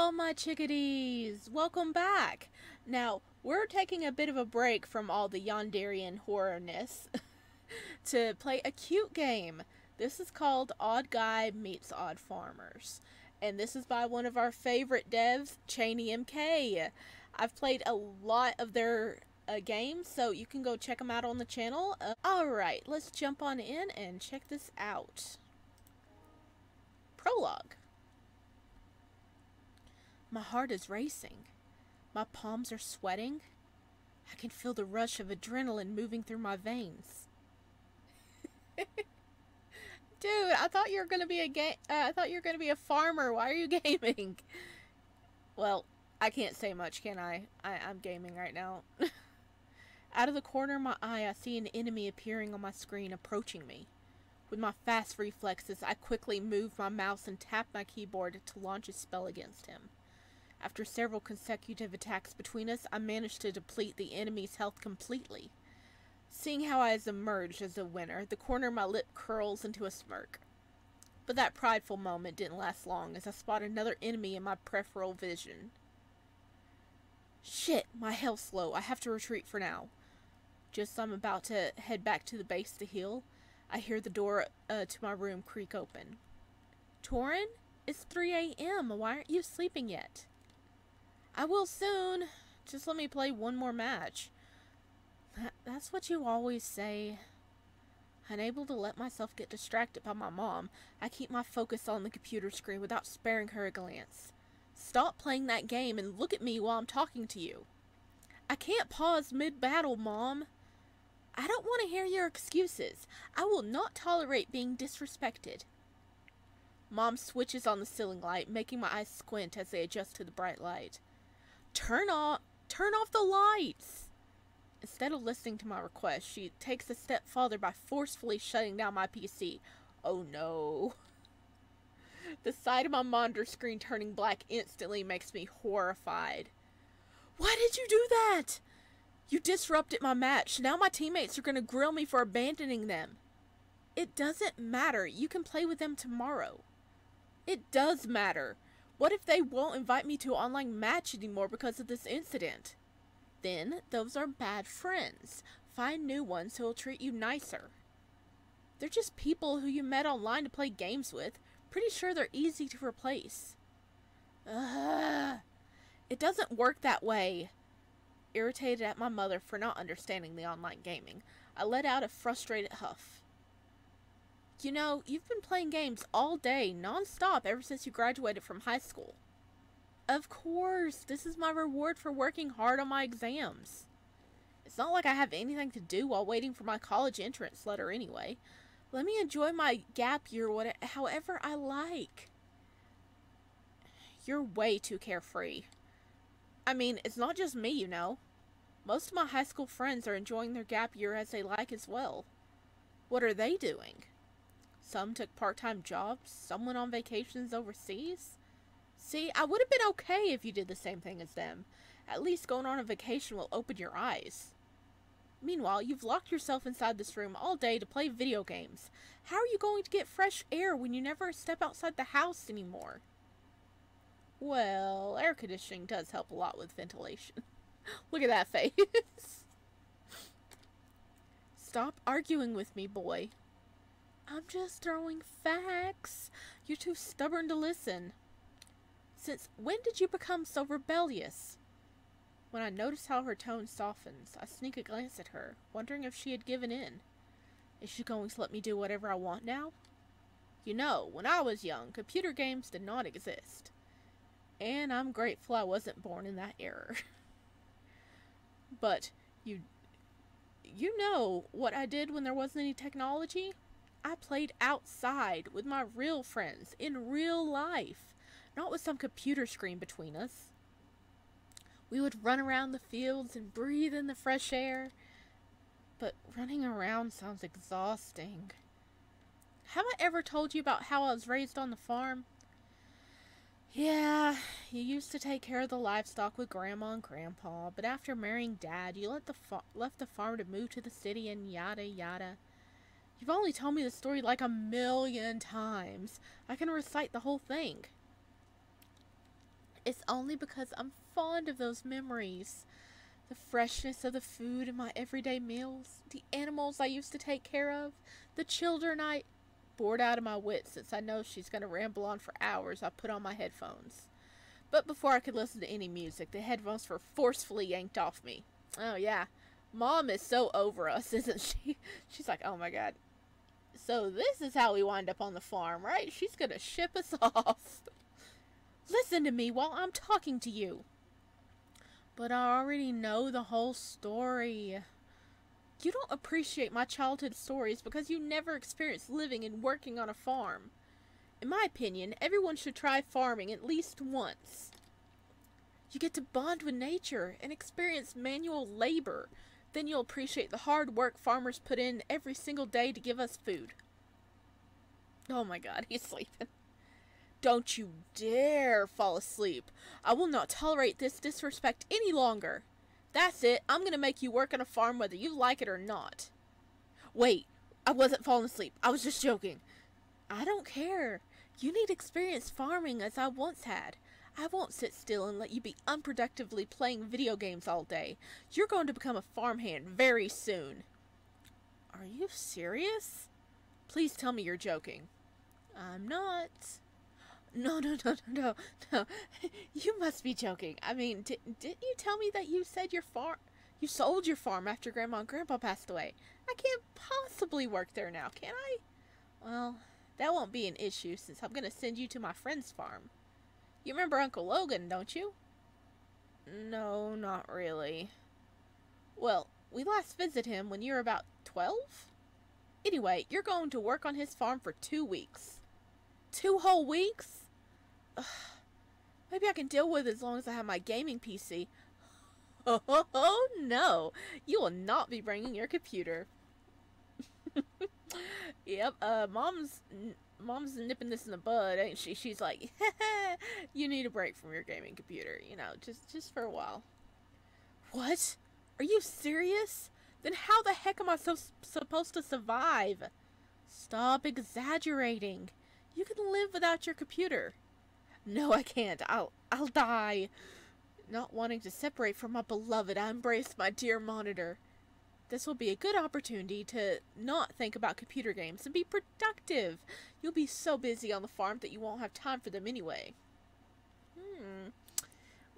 Hello, my chickadees! Welcome back! Now, we're taking a bit of a break from all the Yandarian horrorness to play a cute game. This is called Odd Guy Meets Odd Farmers. And this is by one of our favorite devs, Cheney MK. I've played a lot of their games, so you can go check them out on the channel. Alright, let's jump on in and check this out. Prologue. My heart is racing. My palms are sweating. I can feel the rush of adrenaline moving through my veins. Dude, I thought you were gonna be a farmer. Why are you gaming? Well, I can't say much, can I? I'm gaming right now. Out of the corner of my eye, I see an enemy appearing on my screen, approaching me. With my fast reflexes, I quickly move my mouse and tap my keyboard to launch a spell against him. After several consecutive attacks between us, I managed to deplete the enemy's health completely. Seeing how I has emerged as a winner, the corner of my lip curls into a smirk. But that prideful moment didn't last long, as I spot another enemy in my peripheral vision. Shit, my health's low. I have to retreat for now. Just as I'm about to head back to the base to heal, I hear the door to my room creak open. Torin? It's 3 a.m. Why aren't you sleeping yet? I will soon. Just let me play one more match. That's what you always say. Unable to let myself get distracted by my mom, I keep my focus on the computer screen without sparing her a glance. Stop playing that game and look at me while I'm talking to you. I can't pause mid-battle, Mom. I don't want to hear your excuses. I will not tolerate being disrespected. Mom switches on the ceiling light, making my eyes squint as they adjust to the bright light. Turn off the lights! Instead of listening to my request, she takes a step farther by forcefully shutting down my PC. Oh no. The sight of my monitor screen turning black instantly makes me horrified. Why did you do that? You disrupted my match. Now my teammates are going to grill me for abandoning them. It doesn't matter. You can play with them tomorrow. It does matter. What if they won't invite me to an online match anymore because of this incident? Then, those are bad friends. Find new ones who will treat you nicer. They're just people who you met online to play games with. Pretty sure they're easy to replace. It doesn't work that way. Irritated at my mother for not understanding the online gaming, I let out a frustrated huff. You know, you've been playing games all day, non-stop, ever since you graduated from high school. Of course, this is my reward for working hard on my exams. It's not like I have anything to do while waiting for my college entrance letter anyway. Let me enjoy my gap year however I like. You're way too carefree. I mean, it's not just me, you know. Most of my high school friends are enjoying their gap year as they like as well. What are they doing? Some took part-time jobs, some went on vacations overseas. See, I would have been okay if you did the same thing as them. At least going on a vacation will open your eyes. Meanwhile, you've locked yourself inside this room all day to play video games. How are you going to get fresh air when you never step outside the house anymore? Well, air conditioning does help a lot with ventilation. Look at that face. Stop arguing with me, boy. I'm just throwing facts. You're too stubborn to listen. Since when did you become so rebellious? When I notice how her tone softens, I sneak a glance at her, wondering if she had given in. Is she going to let me do whatever I want now? You know, when I was young, computer games did not exist. And I'm grateful I wasn't born in that era. But, you know what I did when there wasn't any technology? I played outside with my real friends, in real life, not with some computer screen between us. We would run around the fields and breathe in the fresh air. But running around sounds exhausting. Have I ever told you about how I was raised on the farm? Yeah, you used to take care of the livestock with Grandma and Grandpa, but after marrying Dad, you left the farm to move to the city and yada yada. You've only told me the story like 1,000,000 times. I can recite the whole thing. It's only because I'm fond of those memories. The freshness of the food in my everyday meals, the animals I used to take care of, the children I... Bored out of my wits since I know she's going to ramble on for hours, I put on my headphones. But before I could listen to any music, the headphones were forcefully yanked off me. Oh yeah, Mom is so over us, isn't she? She's like, oh my god. So this is how we wind up on the farm, right? She's going to ship us off. Listen to me while I'm talking to you. But I already know the whole story. You don't appreciate my childhood stories because you never experienced living and working on a farm. In my opinion, everyone should try farming at least once. You get to bond with nature and experience manual labor. Then you'll appreciate the hard work farmers put in every single day to give us food. Oh my god, he's sleeping. Don't you dare fall asleep. I will not tolerate this disrespect any longer. That's it. I'm going to make you work on a farm whether you like it or not. Wait, I wasn't falling asleep. I was just joking. I don't care. You need experience farming as I once had. I won't sit still and let you be unproductively playing video games all day. You're going to become a farmhand very soon. Are you serious? Please tell me you're joking. I'm not. No. You must be joking. I mean, didn't you tell me that you said you sold your farm after Grandma and Grandpa passed away? I can't possibly work there now, can I? Well, that won't be an issue since I'm going to send you to my friend's farm. You remember Uncle Logan, don't you? No, not really. Well, we last visited him when you were about 12? Anyway, you're going to work on his farm for 2 weeks. 2 whole weeks? Ugh. Maybe I can deal with it as long as I have my gaming PC. Oh no, you will not be bringing your computer. Yep, mom's nipping this in the bud, ain't she? She's like, you need a break from your gaming computer, you know, just for a while. What? Are you serious? Then how the heck am I supposed to survive? Stop exaggerating. You can live without your computer. No, I can't. I'll die. Not wanting to separate from my beloved, I embrace my dear monitor. This will be a good opportunity to not think about computer games and be productive. You'll be so busy on the farm that you won't have time for them anyway.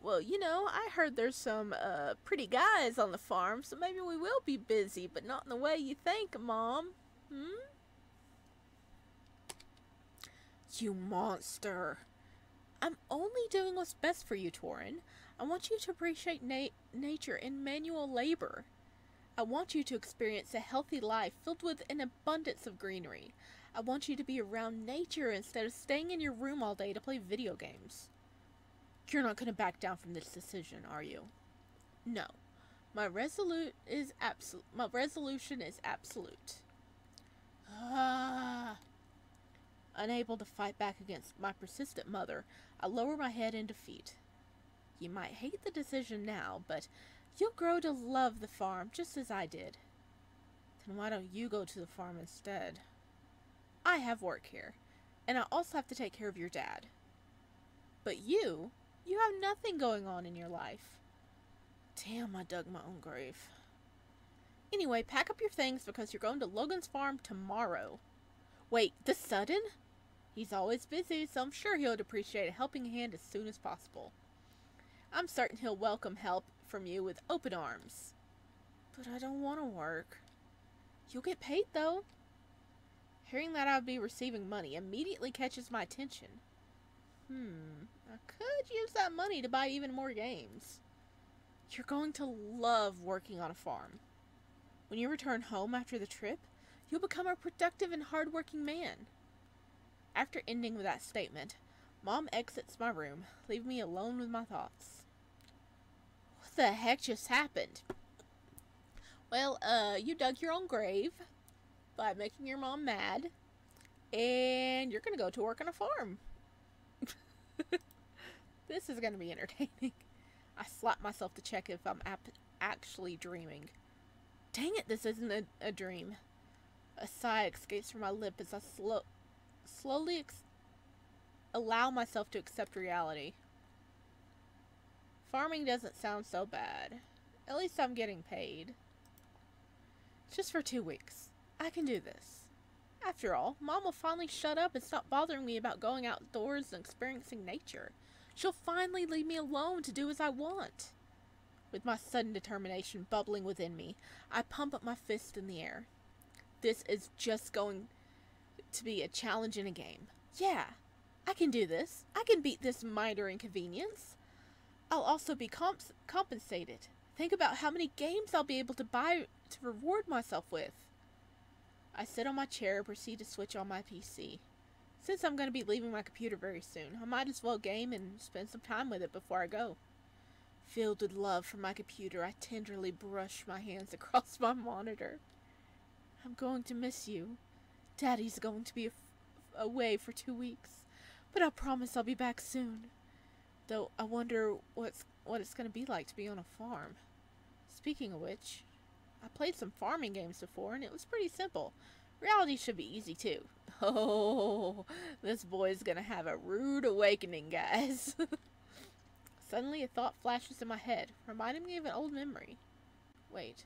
Well, you know, I heard there's some pretty guys on the farm, so maybe we will be busy, but not in the way you think, Mom. You monster. I'm only doing what's best for you, Torin. I want you to appreciate nature and manual labor. I want you to experience a healthy life filled with an abundance of greenery. I want you to be around nature instead of staying in your room all day to play video games. You're not going to back down from this decision, are you? No. My resolution is absolute. Unable to fight back against my persistent mother, I lower my head in defeat. You might hate the decision now, but you'll grow to love the farm just as I did. Then why don't you go to the farm instead? I have work here, and I also have to take care of your dad. But you have nothing going on in your life. Damn, I dug my own grave. Anyway, pack up your things because you're going to Logan's farm tomorrow. Wait, this sudden? He's always busy, so I'm sure he'll appreciate a helping hand as soon as possible. I'm certain he'll welcome help from you with open arms. But I don't want to work. You'll get paid, though. Hearing that I'll be receiving money immediately catches my attention. I could use that money to buy even more games. You're going to love working on a farm. When you return home after the trip, you'll become a productive and hardworking man. After ending with that statement, Mom exits my room, leaving me alone with my thoughts. What the heck just happened? Well, you dug your own grave by making your mom mad, and you're gonna go to work on a farm. This is gonna be entertaining. I slap myself to check if I'm actually dreaming. Dang it, this isn't a dream. A sigh escapes from my lip as I slowly allow myself to accept reality. Farming doesn't sound so bad. At least I'm getting paid. Just for 2 weeks. I can do this. After all, Mom will finally shut up and stop bothering me about going outdoors and experiencing nature. She'll finally leave me alone to do as I want. With my sudden determination bubbling within me, I pump up my fist in the air. This is just going to be a challenge in a game. Yeah, I can do this. I can beat this minor inconvenience. I'll also be compensated. Think about how many games I'll be able to buy to reward myself with. I sit on my chair and proceed to switch on my PC. Since I'm going to be leaving my computer very soon, I might as well game and spend some time with it before I go. Filled with love for my computer, I tenderly brush my hands across my monitor. I'm going to miss you. Daddy's going to be away for 2 weeks, but I promise I'll be back soon. Though I wonder what it's going to be like to be on a farm. Speaking of which, I played some farming games before, and it was pretty simple. Reality should be easy, too. Oh, this boy's gonna have a rude awakening, guys. Suddenly, a thought flashes in my head, reminding me of an old memory. Wait,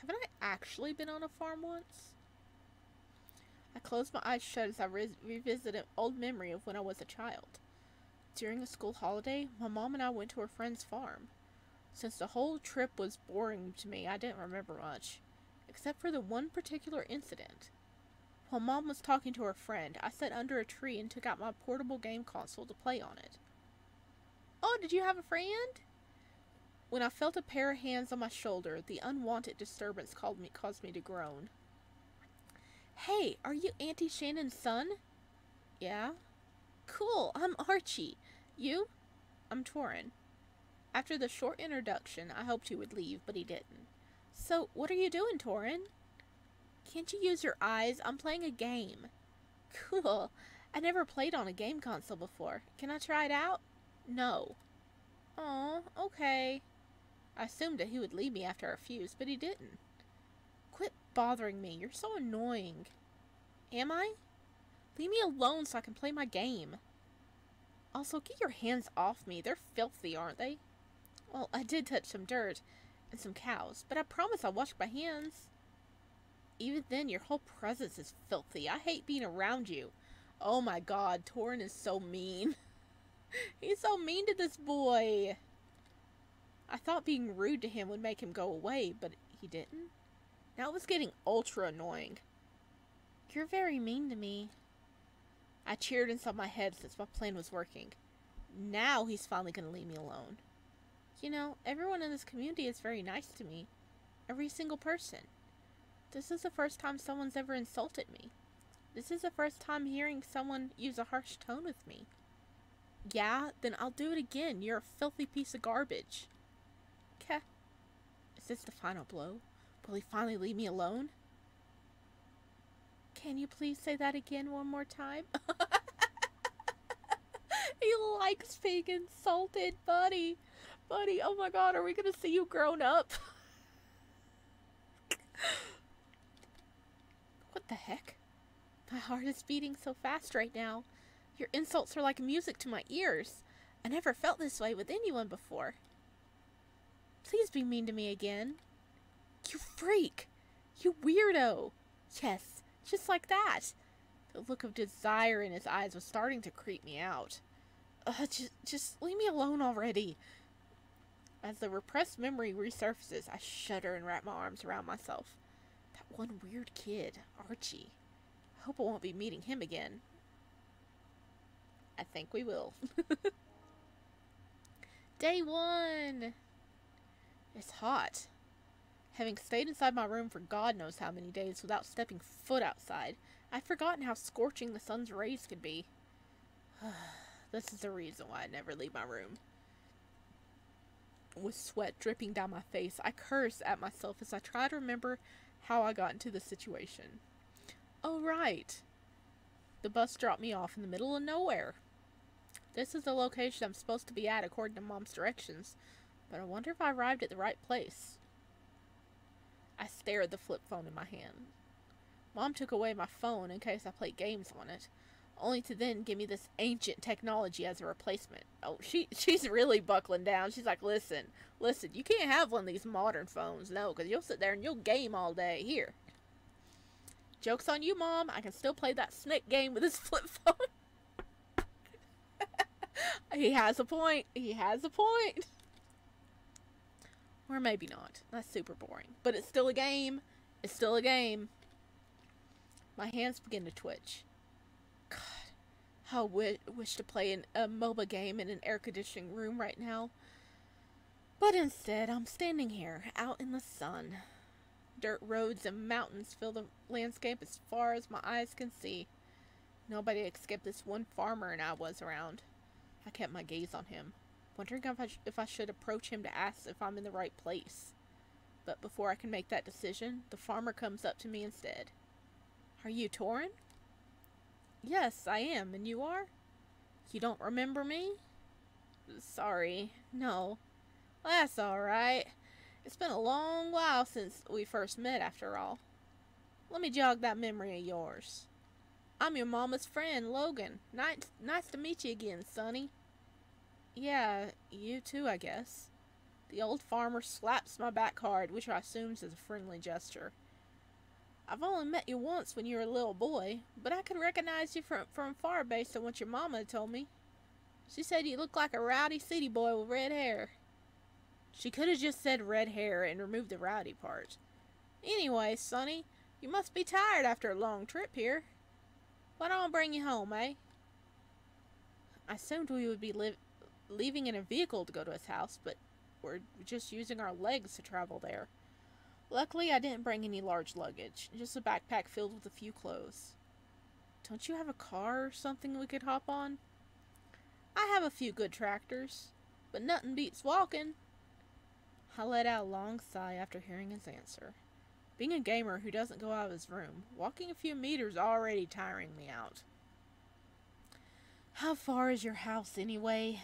haven't I actually been on a farm once? I close my eyes shut as I revisit an old memory of when I was a child. During a school holiday, my mom and I went to her friend's farm. Since the whole trip was boring to me, I didn't remember much, except for the one particular incident. While Mom was talking to her friend, I sat under a tree and took out my portable game console to play on it. Oh, did you have a friend? When I felt a pair of hands on my shoulder, the unwanted disturbance caused me to groan. Hey, are you Auntie Shannon's son? Yeah? Cool, I'm Archie. You? I'm Torin. After the short introduction, I hoped he would leave, but he didn't. So, what are you doing, Torin? Can't you use your eyes? I'm playing a game. Cool. I never played on a game console before. Can I try it out? No. Aw, okay. I assumed that he would leave me after our fuse, but he didn't. Quit bothering me. You're so annoying. Am I? Leave me alone so I can play my game. Also, get your hands off me. They're filthy, aren't they? Well, I did touch some dirt and some cows, but I promise I'll wash my hands. Even then, your whole presence is filthy. I hate being around you. Oh my god, Torin is so mean. He's so mean to this boy. I thought being rude to him would make him go away, but he didn't. Now it was getting ultra annoying. You're very mean to me. I cheered inside my head since my plan was working. Now he's finally going to leave me alone. You know, everyone in this community is very nice to me. Every single person. This is the first time someone's ever insulted me. This is the first time hearing someone use a harsh tone with me. Yeah, then I'll do it again. You're a filthy piece of garbage. Keh. Is this the final blow? Will he finally leave me alone? Can you please say that again one more time? He likes being insulted, buddy. Buddy, oh my god, are we gonna see you grown up? What the heck? My heart is beating so fast right now. Your insults are like music to my ears. I never felt this way with anyone before. Please be mean to me again. You freak! You weirdo! Yes, just like that. The look of desire in his eyes was starting to creep me out. Just leave me alone already. As the repressed memory resurfaces, I shudder and wrap my arms around myself. That one weird kid, Archie. I hope I won't be meeting him again. I think we will. Day 1! It's hot. Having stayed inside my room for God knows how many days without stepping foot outside, I'd forgotten how scorching the sun's rays could be. This is the reason why I never leave my room. With sweat dripping down my face, I curse at myself as I try to remember how I got into this situation. Oh, right. The bus dropped me off in the middle of nowhere. This is the location I'm supposed to be at according to Mom's directions, but I wonder if I arrived at the right place. I stare at the flip phone in my hand. Mom took away my phone in case I played games on it. only to then give me this ancient technology as a replacement. Oh, she's really buckling down. She's like, listen, you can't have one of these modern phones, no, because you'll sit there and you'll game all day. Here. Joke's on you, Mom. I can still play that Snake game with this flip phone. He has a point. He has a point. Or maybe not. That's super boring. But it's still a game. It's still a game. My hands begin to twitch. God, how I wish to play a MOBA game in an air-conditioning room right now. But instead, I'm standing here, out in the sun. Dirt roads and mountains fill the landscape as far as my eyes can see. Nobody except this one farmer and I was around. I kept my gaze on him, wondering if I should approach him to ask if I'm in the right place. But before I can make that decision, the farmer comes up to me instead. Are you Torin? Yes, I am, and you are? You don't remember me? Sorry, no. Well, that's alright. It's been a long while since we first met, after all. Let me jog that memory of yours. I'm your mama's friend, Logan. Nice to meet you again, Sonny. Yeah, you too, I guess. The old farmer slaps my back hard, which I assumes is a friendly gesture. I've only met you once when you were a little boy, but I could recognize you from far based on what your mama had told me. She said you looked like a rowdy city boy with red hair. She could have just said red hair and removed the rowdy part. Anyway, Sonny, you must be tired after a long trip here. Why don't I bring you home, eh? I assumed we would be leaving in a vehicle to go to his house, but we're just using our legs to travel there. Luckily, I didn't bring any large luggage, just a backpack filled with a few clothes. Don't you have a car or something we could hop on? I have a few good tractors, but nothing beats walking. I let out a long sigh after hearing his answer. Being a gamer who doesn't go out of his room, walking a few meters already tiring me out. How far is your house anyway?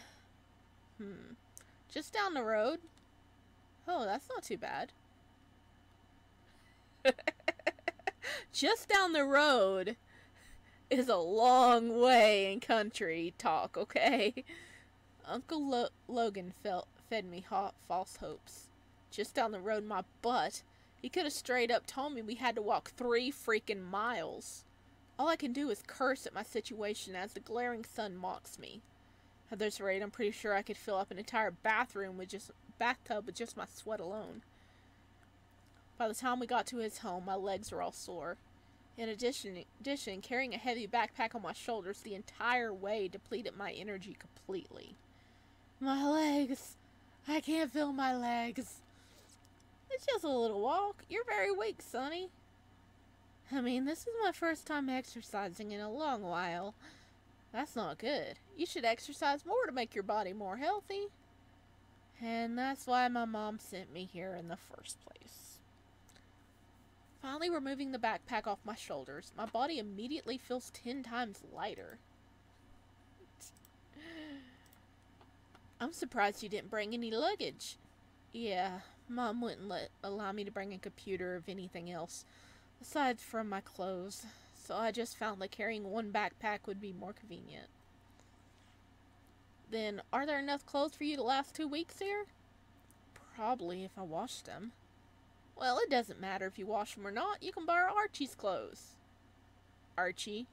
Just down the road. Oh, that's not too bad. Just down the road is a long way in country talk, okay? Uncle Logan fed me false hopes. Just down the road, my butt. He could have straight up told me we had to walk 3 freaking miles. All I can do is curse at my situation as the glaring sun mocks me. At this rate, I'm pretty sure I could fill up an entire bathtub with just my sweat alone. By the time we got to his home, my legs were all sore. In addition, carrying a heavy backpack on my shoulders the entire way depleted my energy completely. My legs! I can't feel my legs. It's just a little walk. You're very weak, Sonny. I mean, this is my first time exercising in a long while. That's not good. You should exercise more to make your body more healthy. And that's why my mom sent me here in the first place. Finally removing the backpack off my shoulders, my body immediately feels 10 times lighter. I'm surprised you didn't bring any luggage. Yeah, Mom wouldn't allow me to bring a computer or anything else, aside from my clothes, so I just found that carrying one backpack would be more convenient. Then, are there enough clothes for you to last 2 weeks here? Probably, if I wash them. Well, it doesn't matter if you wash them or not. You can borrow Archie's clothes. Archie?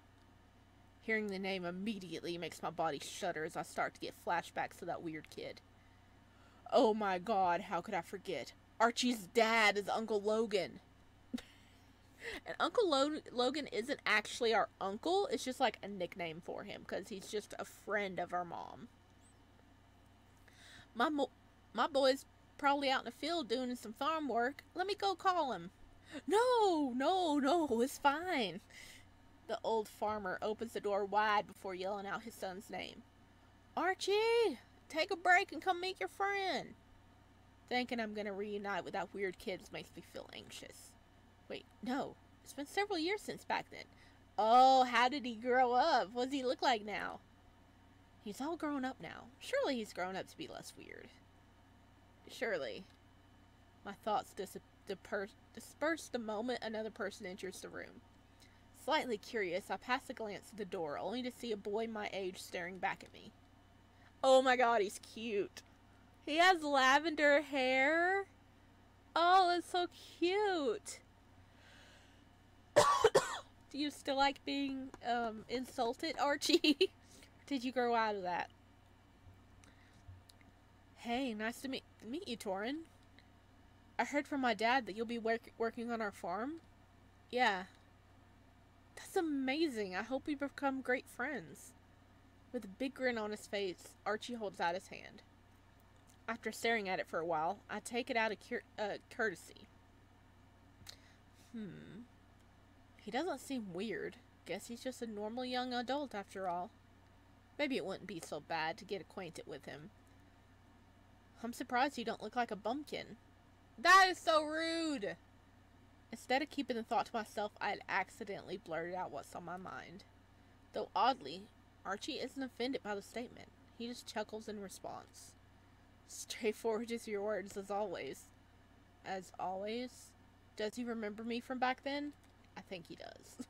Hearing the name immediately makes my body shudder as I start to get flashbacks to that weird kid. Oh my god, how could I forget? Archie's dad is Uncle Logan. And Uncle Logan isn't actually our uncle. It's just like a nickname for him because he's just a friend of our mom. My boy's probably out in the field doing some farm work. Let me go call him. No, it's fine. The old farmer opens the door wide before yelling out his son's name. Archie, take a break and come meet your friend. Thinking I'm going to reunite with that weird kid makes me feel anxious. Wait, no. It's been several years since back then. Oh, how did he grow up? What does he look like now? He's all grown up now. Surely he's grown up to be less weird. Surely. My thoughts disperse the moment another person enters the room. Slightly curious, I pass a glance at the door, only to see a boy my age staring back at me. Oh my god, he's cute. He has lavender hair. Oh, that's so cute. Do you still like being insulted, Archie? Did you grow out of that? Hey, nice to meet you, Torin. I heard from my dad that you'll be working on our farm. Yeah. That's amazing. I hope we become great friends. With a big grin on his face, Archie holds out his hand. After staring at it for a while, I take it out of courtesy. He doesn't seem weird. Guess he's just a normal young adult after all. Maybe it wouldn't be so bad to get acquainted with him. I'm surprised you don't look like a bumpkin. That is so rude! Instead of keeping the thought to myself, I had accidentally blurted out what's on my mind. Though oddly, Archie isn't offended by the statement. He just chuckles in response. Straightforward as your words, as always. As always? Does he remember me from back then? I think he does.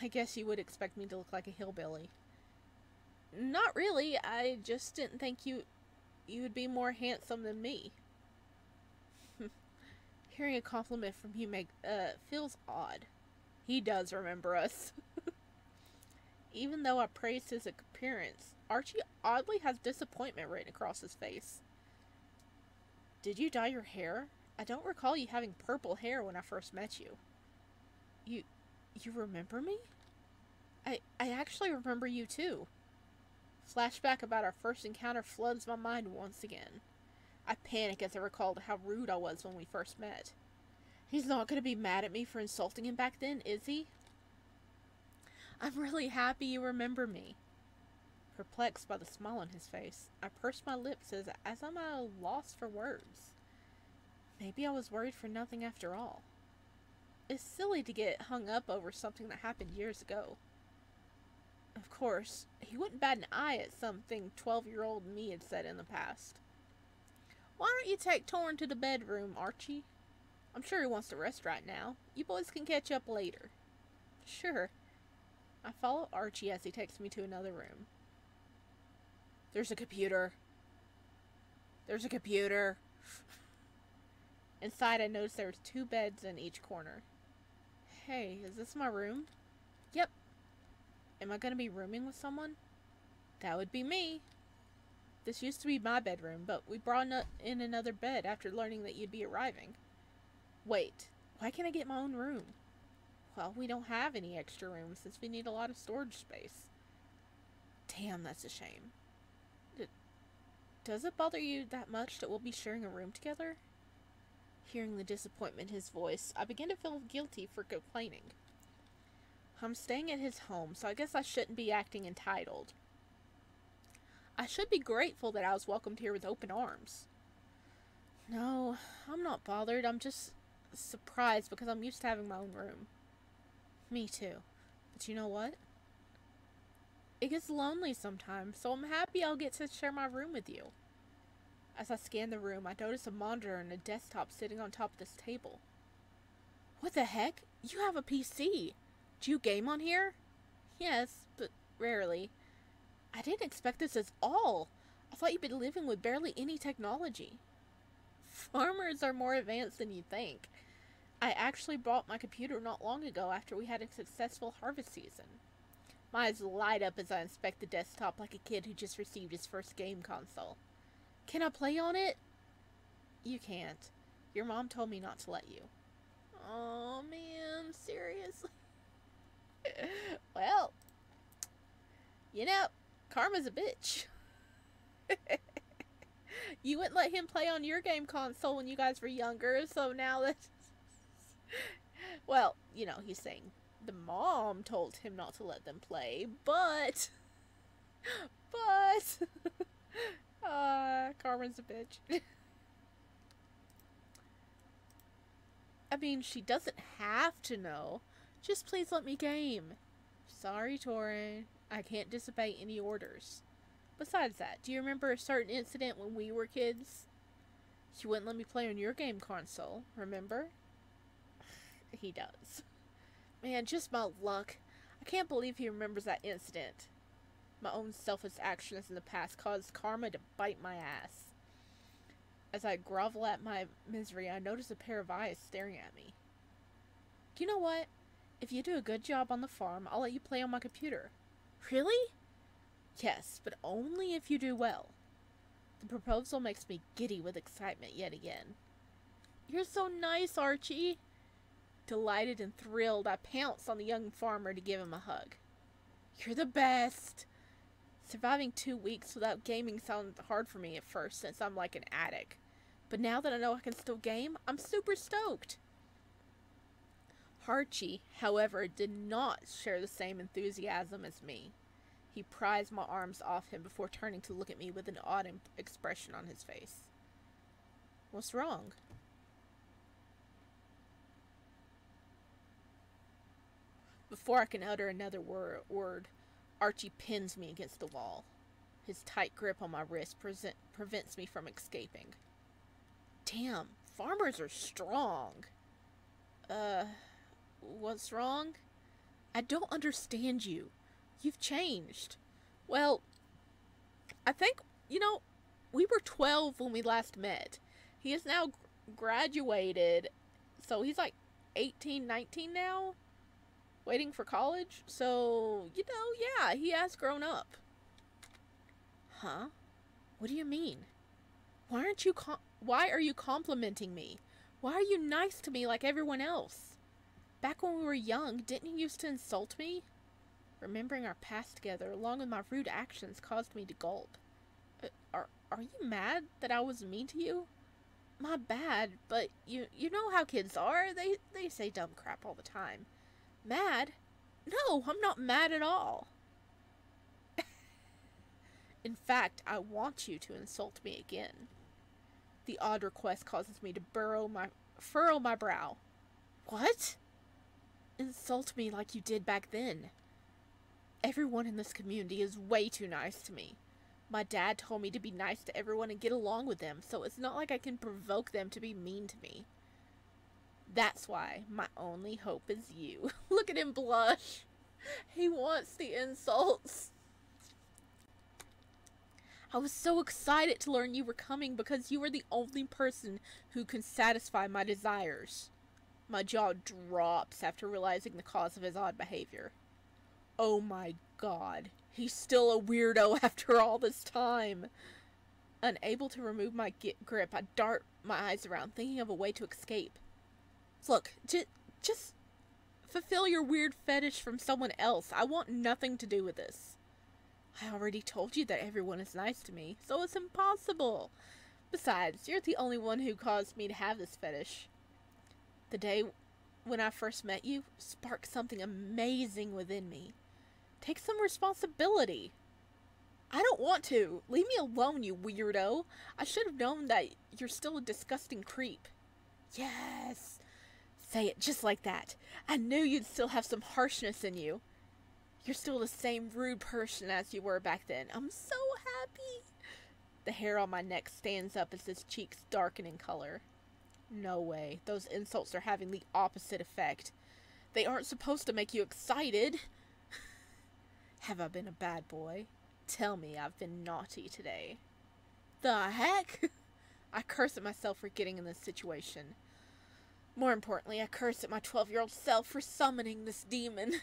I guess you would expect me to look like a hillbilly. Not really. I just didn't think you would be more handsome than me. Hearing a compliment from you feels odd. He does remember us. Even though I praised his appearance, Archie oddly has disappointment written across his face. Did you dye your hair? I don't recall you having purple hair when I first met you. You remember me? I actually remember you too. Flashback about our first encounter floods my mind once again. I panic as I recall how rude I was when we first met. He's not going to be mad at me for insulting him back then, is he? I'm really happy you remember me. Perplexed by the smile on his face, I pursed my lips as I'm at a loss for words. Maybe I was worried for nothing after all. It's silly to get hung up over something that happened years ago. Of course, he wouldn't bat an eye at something 12-year-old me had said in the past. Why don't you take Torin to the bedroom, Archie? I'm sure he wants to rest right now. You boys can catch up later. Sure. I follow Archie as he takes me to another room. There's a computer. There's a computer. Inside, I noticed there was 2 beds in each corner. Hey, is this my room? Yep. Am I going to be rooming with someone? That would be me. This used to be my bedroom, but we brought in another bed after learning that you'd be arriving. Wait, why can't I get my own room? Well, we don't have any extra rooms since we need a lot of storage space. Damn, that's a shame. Does it bother you that much that we'll be sharing a room together? Hearing the disappointment in his voice, I begin to feel guilty for complaining. I'm staying at his home, so I guess I shouldn't be acting entitled. I should be grateful that I was welcomed here with open arms. No, I'm not bothered. I'm just surprised because I'm used to having my own room. Me too. But you know what? It gets lonely sometimes, so I'm happy I'll get to share my room with you. As I scan the room, I notice a monitor and a desktop sitting on top of this table. What the heck? You have a PC. Do you game on here? Yes, but rarely. I didn't expect this at all. I thought you'd been living with barely any technology. Farmers are more advanced than you think. I actually bought my computer not long ago after we had a successful harvest season. My eyes light up as I inspect the desktop like a kid who just received his first game console. Can I play on it? You can't. Your mom told me not to let you. Oh man, seriously? Well, you know, karma's a bitch. You wouldn't let him play on your game console when you guys were younger, so now that... Well, you know, he's saying the mom told him not to let them play, but... Karma's a bitch. I mean, she doesn't have to know. Just please let me game. Sorry, Torin. I can't disobey any orders. Besides that, do you remember a certain incident when we were kids? You wouldn't let me play on your game console, remember? He does. Man, just my luck. I can't believe he remembers that incident. My own selfish actions in the past caused karma to bite my ass. As I grovel at my misery, I notice a pair of eyes staring at me. You know what? If you do a good job on the farm, I'll let you play on my computer. Really? Yes, but only if you do well. The proposal makes me giddy with excitement yet again. You're so nice, Archie. Delighted and thrilled, I pounce on the young farmer to give him a hug. You're the best. Surviving 2 weeks without gaming sounded hard for me at first, since I'm like an addict. But now that I know I can still game, I'm super stoked. Archie, however, did not share the same enthusiasm as me. He prized my arms off him before turning to look at me with an odd expression on his face. What's wrong? Before I can utter another word, Archie pins me against the wall. His tight grip on my wrist prevents me from escaping. Damn, farmers are strong. What's wrong? I don't understand you. You've changed. Well, I think, we were 12 when we last met. He is now graduated, so he's like 18, 19 now? Waiting for college? So, yeah, he has grown up. Huh? What do you mean? Why are you complimenting me? Why are you nice to me like everyone else? Back when we were young, didn't you used to insult me? Remembering our past together, along with my rude actions, caused me to gulp. Are you mad that I was mean to you? My bad, but you know how kids are. They say dumb crap all the time. Mad? No, I'm not mad at all. In fact, I want you to insult me again. The odd request causes me to furrow my brow. What? Insult me like you did back then. Everyone in this community is way too nice to me. My dad told me to be nice to everyone and get along with them, so it's not like I can provoke them to be mean to me. That's why my only hope is you. Look at him blush. He wants the insults. I was so excited to learn you were coming because you were the only person who can satisfy my desires. My jaw drops after realizing the cause of his odd behavior. Oh my god, he's still a weirdo after all this time. Unable to remove my grip, I dart my eyes around, thinking of a way to escape. Look, just fulfill your weird fetish from someone else. I want nothing to do with this. I already told you that everyone is nice to me, so it's impossible. Besides, you're the only one who caused me to have this fetish. The day when I first met you sparked something amazing within me. Take some responsibility. I don't want to. Leave me alone, you weirdo. I should have known that you're still a disgusting creep. Yes. Say it just like that. I knew you'd still have some harshness in you. You're still the same rude person as you were back then. I'm so happy. The hair on my neck stands up as his cheeks darken in color. No way. Those insults are having the opposite effect. They aren't supposed to make you excited. Have I been a bad boy? Tell me I've been naughty today. The heck? I curse at myself for getting in this situation. More importantly, I curse at my 12-year-old self for summoning this demon.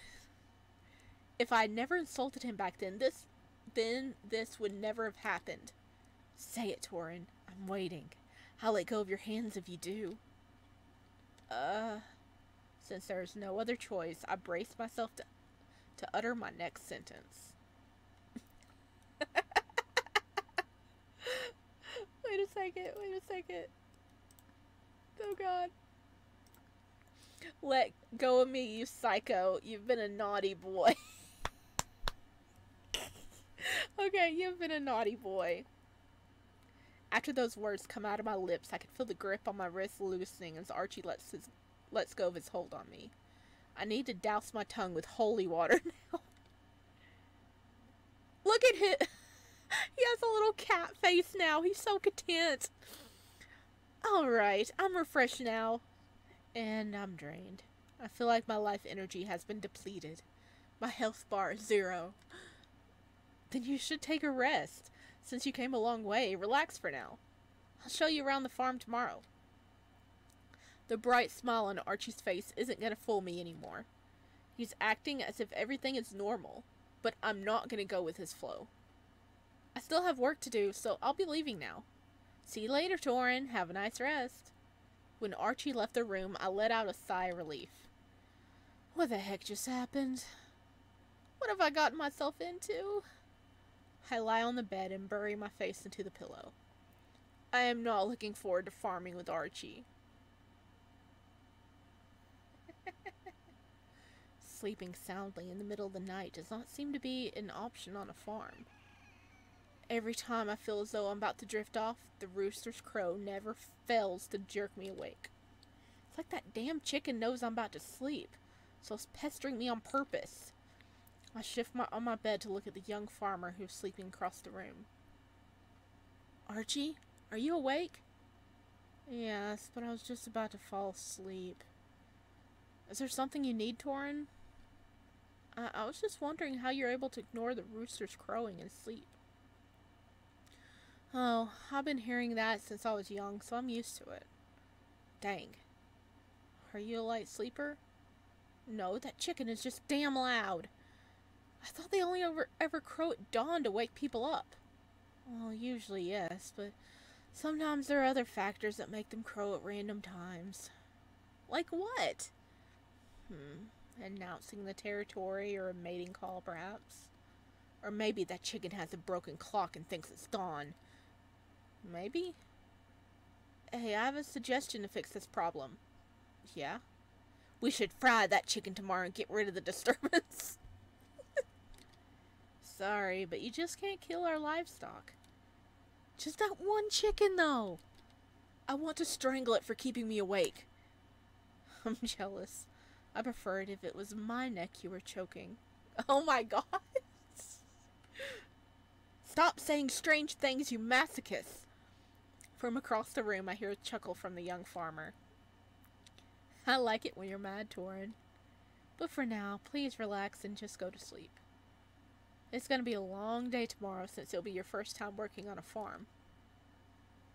If I had never insulted him back then, this would never have happened. Say it, Torin. I'm waiting. I'll let go of your hands if you do. Since there is no other choice, I brace myself to utter my next sentence. Wait a second. Oh god. Let go of me, you psycho. You've been a naughty boy. Okay, you've been a naughty boy. After those words come out of my lips, I can feel the grip on my wrist loosening as Archie lets go of his hold on me. I need to douse my tongue with holy water now. Look at him. He has a little cat face now. He's so content. Alright, I'm refreshed now. And I'm drained. I feel like my life energy has been depleted. My health bar is 0. Then you should take a rest. Since you came a long way, relax for now. I'll show you around the farm tomorrow. The bright smile on Archie's face isn't going to fool me anymore. He's acting as if everything is normal, but I'm not going to go with his flow. I still have work to do, so I'll be leaving now. See you later, Torin. Have a nice rest. When Archie left the room, I let out a sigh of relief. What the heck just happened? What have I gotten myself into? I lie on the bed and bury my face into the pillow. I am not looking forward to farming with Archie. Sleeping soundly in the middle of the night does not seem to be an option on a farm. Every time I feel as though I'm about to drift off, the rooster's crow never fails to jerk me awake. It's like that damn chicken knows I'm about to sleep, so it's pestering me on purpose. I shift on my bed to look at the young farmer who's sleeping across the room. Archie, are you awake? Yes, but I was just about to fall asleep. Is there something you need, Torin? I was just wondering how you're able to ignore the rooster's crowing and sleep. Oh, I've been hearing that since I was young, so I'm used to it. Dang. Are you a light sleeper? No, that chicken is just damn loud. I thought they only ever crow at dawn to wake people up. Well, usually yes, but sometimes there are other factors that make them crow at random times. Like what? Announcing the territory or a mating call, perhaps? Or maybe that chicken has a broken clock and thinks it's dawn. Maybe? Hey, I have a suggestion to fix this problem. Yeah? We should fry that chicken tomorrow and get rid of the disturbance. Sorry, but you just can't kill our livestock. Just that one chicken, though. I want to strangle it for keeping me awake. I'm jealous. I prefer it if it was my neck you were choking. Oh my god. Stop saying strange things, you masochist. From across the room, I hear a chuckle from the young farmer. I like it when you're mad, Torin. But for now, please relax and just go to sleep. It's going to be a long day tomorrow since it'll be your first time working on a farm.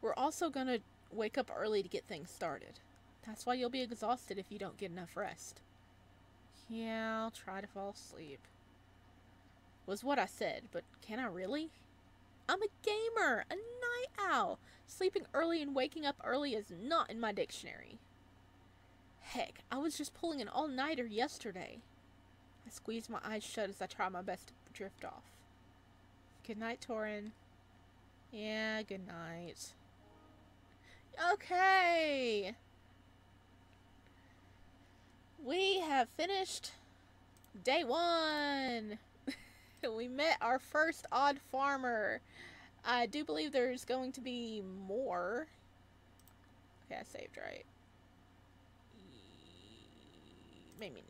We're also going to wake up early to get things started. That's why you'll be exhausted if you don't get enough rest. Yeah, I'll try to fall asleep. Was what I said, but can I really? I'm a gamer, a night owl. Sleeping early and waking up early is not in my dictionary. Heck, I was just pulling an all-nighter yesterday. I squeeze my eyes shut as I try my best to drift off. Good night, Torin. Yeah, good night. Okay. We have finished day 1. We met our first odd farmer. I do believe there's going to be more. Okay, I saved right. Main menu.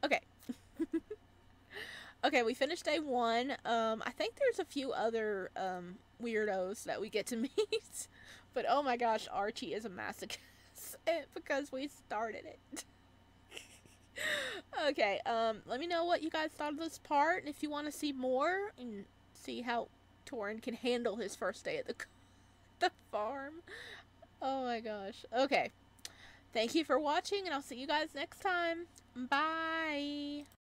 Okay. Okay, we finished day 1. I think there's a few other weirdos that we get to meet. But oh my gosh, Archie is a masochist because we started it. Okay, let me know what you guys thought of this part, and if you want to see more and see how Torin can handle his first day at the farm. Oh my gosh. Okay. Thank you for watching, and I'll see you guys next time. Bye!